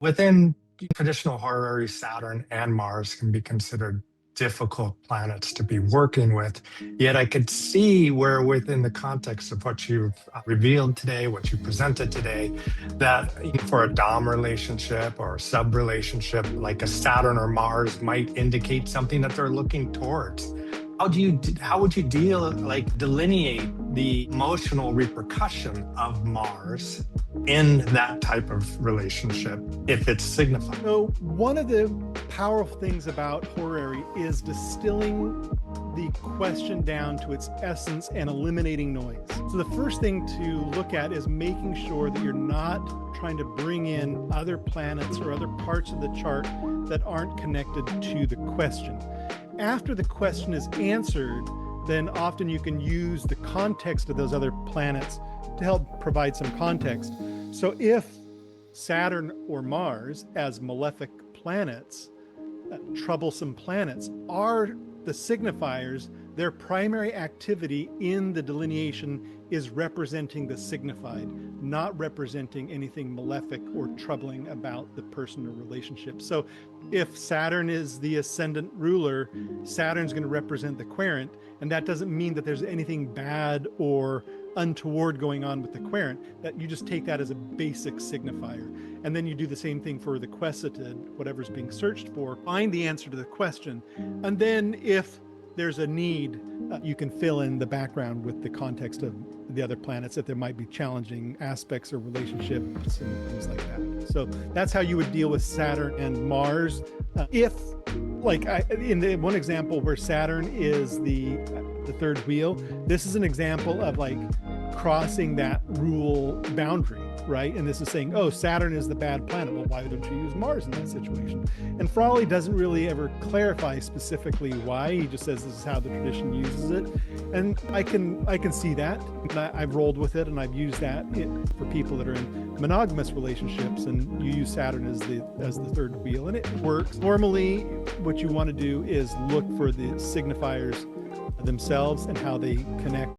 Within traditional horary, Saturn and Mars can be considered difficult planets to be working with. Yet I could see where within the context of what you've revealed today, what you presented today, that for a Dom relationship or a sub relationship, like a Saturn or Mars might indicate something that they're looking towards. How would you delineate the emotional repercussion of Mars in that type of relationship if it's signified? So one of the powerful things about horary is distilling the question down to its essence and eliminating noise. So the first thing to look at is making sure that you're not trying to bring in other planets or other parts of the chart that aren't connected to the question. After the question is answered, then often you can use the context of those other planets to help provide some context. So if Saturn or Mars as malefic planets, troublesome planets, are the signifiers, their primary activity in the delineation is representing the signified, not representing anything malefic or troubling about the person or relationship. So if Saturn is the ascendant ruler, Saturn's going to represent the querent, and that doesn't mean that there's anything bad or untoward going on with the querent, that you just take that as a basic signifier. And then you do the same thing for the querceted, whatever's being searched for, find the answer to the question. And then if there's a need, you can fill in the background with the context of the other planets, that there might be challenging aspects or relationships and things like that. So that's how you would deal with Saturn and Mars. If, like in the one example where Saturn is the third wheel, this is an example of like crossing that rule boundary, right? And this is saying, oh, Saturn is the bad planet. Well, why don't you use Mars in that situation? And Frawley doesn't really ever clarify specifically why. He just says this is how the tradition uses it. And I can see that. I've rolled with it, and I've used that for people that are in monogamous relationships, and you use Saturn as the third wheel, and it works. Normally, what you want to do is look for the signifiers themselves and how they connect